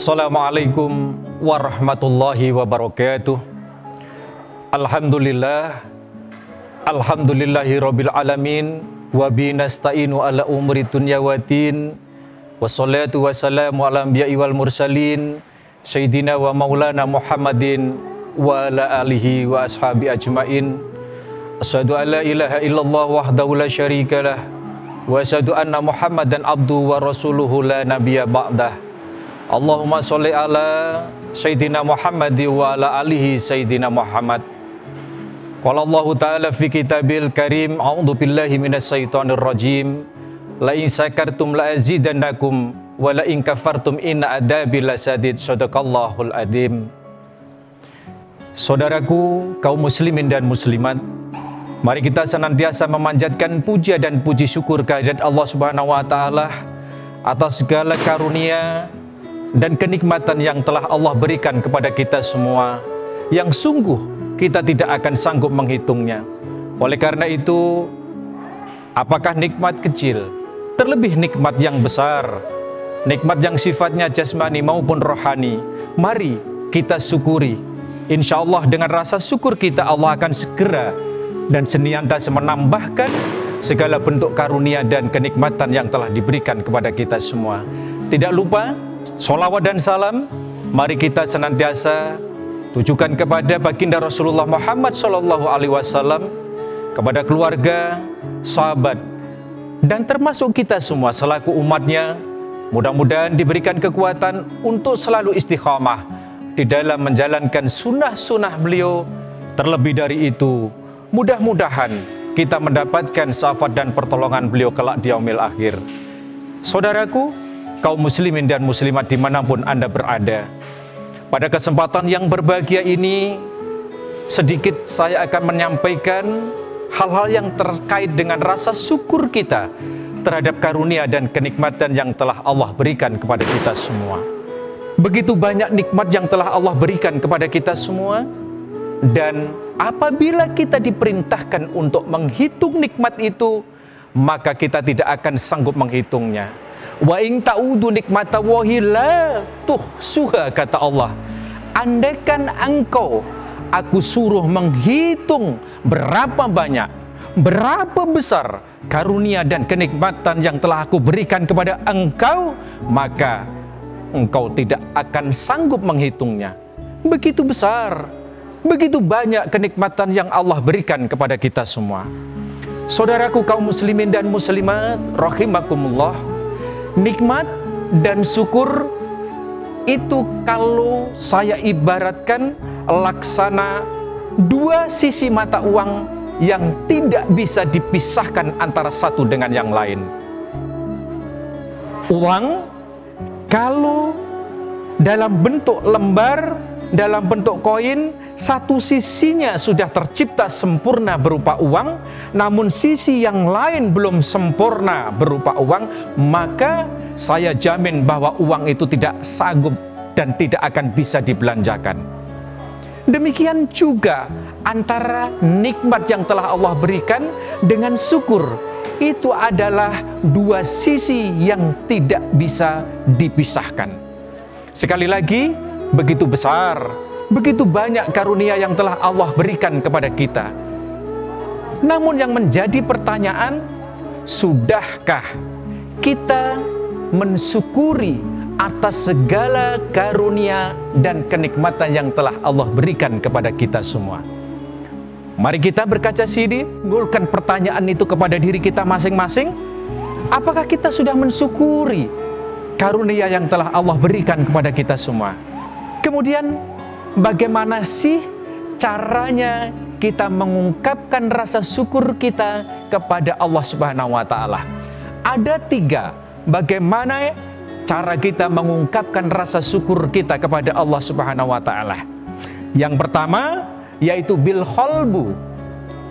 Assalamualaikum warahmatullahi wabarakatuh. Alhamdulillahi rabbil alamin. Wa binasta'inu ala umri dunya wa din. Wassalatu wassalamu ala anbiya'i wal mursalin Sayyidina wa maulana Muhammadin wa ala alihi wa ashabi ajmain. Asyhadu an la ilaha illallah wahdahu la syarikalah. Wa asyhadu anna Muhammadan abduhu wa rasuluhu la nabiyya ba'dah. Allahumma sholli ala Sayyidina Muhammad wa ala alihi Sayyidina Muhammad. Qala Allah Ta'ala fi kitabil karim, a'udzu billahi minas syaitonir rajim. La in syakartum la azidannakum wa la in kafartum inna adzabi lasadid. Shadaqallahul adzim. Saudaraku, kaum muslimin dan muslimat, mari kita senantiasa memanjatkan puja dan puji syukur kehadirat Allah Subhanahu wa taala atas segala karunia dan kenikmatan yang telah Allah berikan kepada kita semua, yang sungguh kita tidak akan sanggup menghitungnya. Oleh karena itu, apakah nikmat kecil, terlebih nikmat yang besar, nikmat yang sifatnya jasmani maupun rohani, mari kita syukuri. Insya Allah dengan rasa syukur kita, Allah akan segera dan senantiasa menambahkan segala bentuk karunia dan kenikmatan yang telah diberikan kepada kita semua. Tidak lupa, sholawat dan salam mari kita senantiasa tujukan kepada baginda Rasulullah Muhammad SAW, kepada keluarga, sahabat, dan termasuk kita semua selaku umatnya. Mudah-mudahan diberikan kekuatan untuk selalu istiqamah di dalam menjalankan sunnah-sunnah beliau. Terlebih dari itu, mudah-mudahan kita mendapatkan syafaat dan pertolongan beliau kelak di yaumil akhir. Saudaraku, kaum muslimin dan muslimat dimanapun Anda berada, pada kesempatan yang berbahagia ini, sedikit saya akan menyampaikan hal-hal yang terkait dengan rasa syukur kita terhadap karunia dan kenikmatan yang telah Allah berikan kepada kita semua. Begitu banyak nikmat yang telah Allah berikan kepada kita semua, dan apabila kita diperintahkan untuk menghitung nikmat itu, maka kita tidak akan sanggup menghitungnya. Wa in ta'udu nikmatallahi la tuhsuha, kata Allah. Andaikan engkau aku suruh menghitung berapa banyak, berapa besar karunia dan kenikmatan yang telah aku berikan kepada engkau, maka engkau tidak akan sanggup menghitungnya. Begitu besar, begitu banyak kenikmatan yang Allah berikan kepada kita semua. Saudaraku kaum muslimin dan muslimat rahimakumullah, nikmat dan syukur itu kalau saya ibaratkan laksana dua sisi mata uang yang tidak bisa dipisahkan antara satu dengan yang lain. Uang kalau dalam bentuk lembar, dalam bentuk koin, satu sisinya sudah tercipta sempurna berupa uang, namun sisi yang lain belum sempurna berupa uang, maka saya jamin bahwa uang itu tidak sanggup dan tidak akan bisa dibelanjakan. Demikian juga antara nikmat yang telah Allah berikan dengan syukur, itu adalah dua sisi yang tidak bisa dipisahkan. Sekali lagi, begitu besar, begitu banyak karunia yang telah Allah berikan kepada kita. Namun yang menjadi pertanyaan, sudahkah kita mensyukuri atas segala karunia dan kenikmatan yang telah Allah berikan kepada kita semua? Mari kita berkaca sini, mengulurkan pertanyaan itu kepada diri kita masing-masing. Apakah kita sudah mensyukuri karunia yang telah Allah berikan kepada kita semua? Kemudian bagaimana sih caranya kita mengungkapkan rasa syukur kita kepada Allah Subhanahu wa taala? Ada tiga bagaimana cara kita mengungkapkan rasa syukur kita kepada Allah Subhanahu wa taala. Yang pertama yaitu bil qalbu,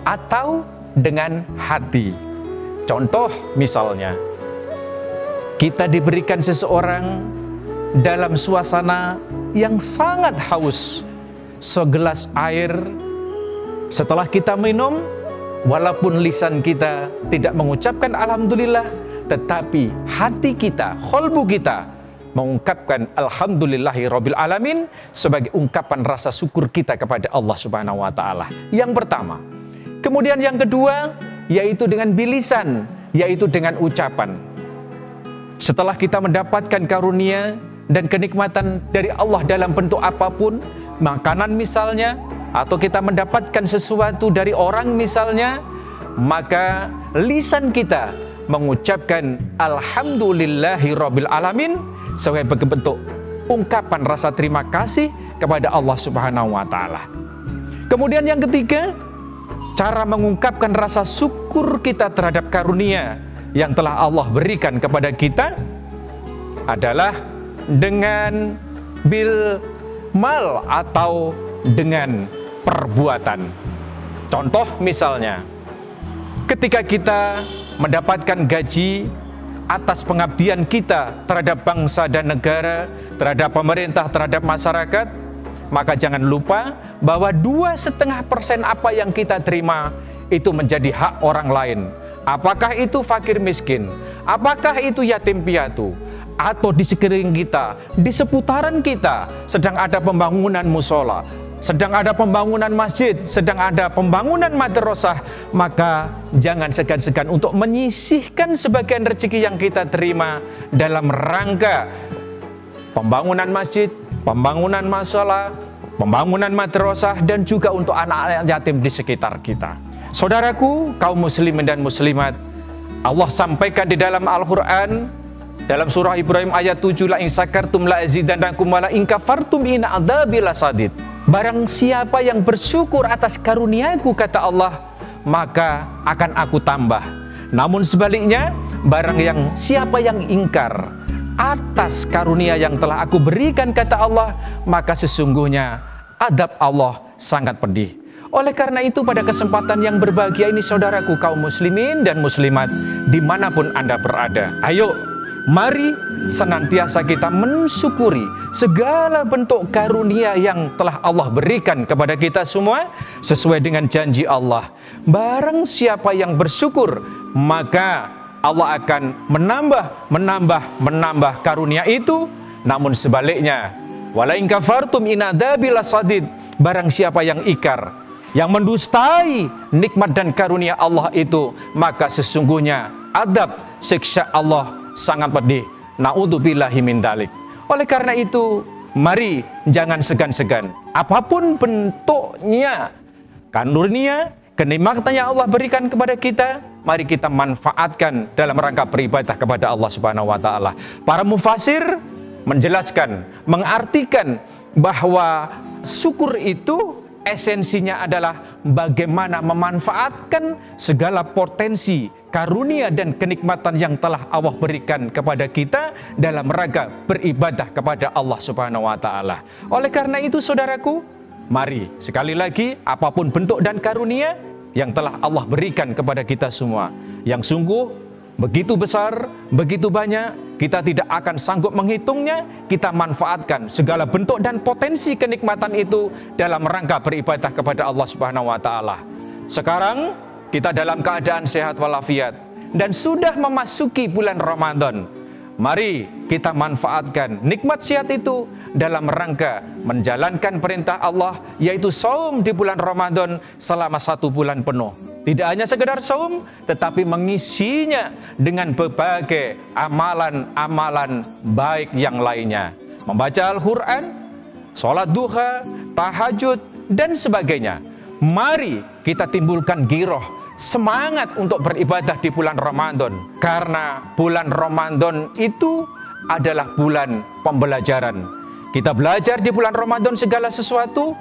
atau dengan hati. Contoh misalnya, kita diberikan seseorang dalam suasana yang sangat haus, segelas air. Setelah kita minum, walaupun lisan kita tidak mengucapkan alhamdulillah, tetapi hati kita, qalbu kita mengungkapkan alhamdulillahi rabbil alamin sebagai ungkapan rasa syukur kita kepada Allah Subhanahu wa taala. Yang pertama. Kemudian yang kedua yaitu dengan bilisan, yaitu dengan ucapan. Setelah kita mendapatkan karunia dan kenikmatan dari Allah dalam bentuk apapun, makanan misalnya, atau kita mendapatkan sesuatu dari orang misalnya, maka lisan kita mengucapkan alhamdulillahi rabbil alamin sebagai bentuk ungkapan rasa terima kasih kepada Allah Subhanahu wa taala. Kemudian yang ketiga, cara mengungkapkan rasa syukur kita terhadap karunia yang telah Allah berikan kepada kita adalah dengan bil mal atau dengan perbuatan. Contoh misalnya, ketika kita mendapatkan gaji atas pengabdian kita terhadap bangsa dan negara, terhadap pemerintah, terhadap masyarakat, maka jangan lupa bahwa 2,5% apa yang kita terima itu menjadi hak orang lain. Apakah itu fakir miskin, apakah itu yatim piatu, atau di sekeliling kita, di seputaran kita sedang ada pembangunan musola, sedang ada pembangunan masjid, sedang ada pembangunan madrasah, maka jangan segan-segan untuk menyisihkan sebagian rezeki yang kita terima dalam rangka pembangunan masjid, pembangunan musola, pembangunan madrasah, dan juga untuk anak-anak yatim di sekitar kita. Saudaraku, kaum muslimin dan muslimat, Allah sampaikan di dalam Al-Quran, dalam surah Ibrahim ayat 7, la in sakartum la azidannakum wa la in kafartum in adzabi lasadid. Barang siapa yang bersyukur atas karuniaku, kata Allah, maka akan aku tambah. Namun sebaliknya, barang yang siapa yang ingkar atas karunia yang telah aku berikan, kata Allah, maka sesungguhnya adab Allah sangat pedih. Oleh karena itu, pada kesempatan yang berbahagia ini, saudaraku kaum muslimin dan muslimat dimanapun Anda berada, ayo mari senantiasa kita mensyukuri segala bentuk karunia yang telah Allah berikan kepada kita semua, sesuai dengan janji Allah. Barang siapa yang bersyukur, maka Allah akan menambah karunia itu. Namun sebaliknya, wala in kafartum in adzabi lasadid, barang siapa yang ikar, yang mendustai nikmat dan karunia Allah itu, maka sesungguhnya adab siksa Allah sangat pedih. Na'udzubillahi min dzalik. Oleh karena itu, mari jangan segan-segan, apapun bentuknya karunia, kenikmatan yang Allah berikan kepada kita, mari kita manfaatkan dalam rangka beribadah kepada Allah Subhanahu wa taala. Para mufasir menjelaskan, mengartikan bahwa syukur itu esensinya adalah bagaimana memanfaatkan segala potensi, karunia dan kenikmatan yang telah Allah berikan kepada kita dalam rangka beribadah kepada Allah Subhanahu wa taala. Oleh karena itu, saudaraku, mari sekali lagi, apapun bentuk dan karunia yang telah Allah berikan kepada kita semua, yang sungguh begitu besar, begitu banyak, kita tidak akan sanggup menghitungnya, kita manfaatkan segala bentuk dan potensi kenikmatan itu dalam rangka beribadah kepada Allah Subhanahu wa taala. Sekarang kita dalam keadaan sehat walafiat dan sudah memasuki bulan Ramadan. Mari kita manfaatkan nikmat sehat itu dalam rangka menjalankan perintah Allah, yaitu saum di bulan Ramadan selama 1 bulan penuh. Tidak hanya sekedar saum, tetapi mengisinya dengan berbagai amalan-amalan baik yang lainnya. Membaca Al-Quran, sholat duha, tahajud, dan sebagainya. Mari kita timbulkan giroh, semangat untuk beribadah di bulan Ramadan, karena bulan Ramadan itu adalah bulan pembelajaran. Kita belajar di bulan Ramadan segala sesuatu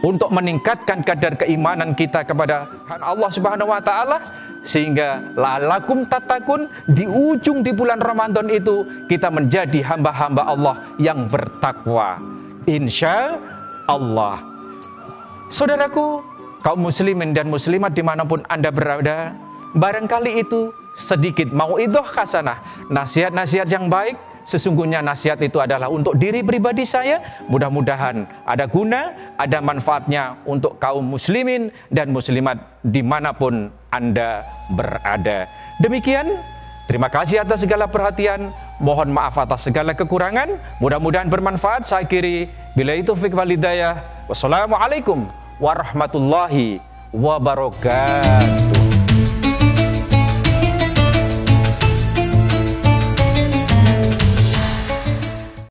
untuk meningkatkan kadar keimanan kita kepada Allah Subhanahu wa taala, sehingga la'allakum tattaqun, di ujung di bulan Ramadan itu kita menjadi hamba-hamba Allah yang bertakwa, insya Allah. Saudaraku, kaum muslimin dan muslimat dimanapun Anda berada, barangkali itu sedikit mauidhah hasanah, nasihat-nasihat yang baik. Sesungguhnya nasihat itu adalah untuk diri pribadi saya. Mudah-mudahan ada guna, ada manfaatnya untuk kaum muslimin dan muslimat dimanapun Anda berada. Demikian, terima kasih atas segala perhatian. Mohon maaf atas segala kekurangan. Mudah-mudahan bermanfaat. Saya akhiri. Billahi taufiq wal hidayah. Wassalamualaikum warahmatullahi wabarakatuh.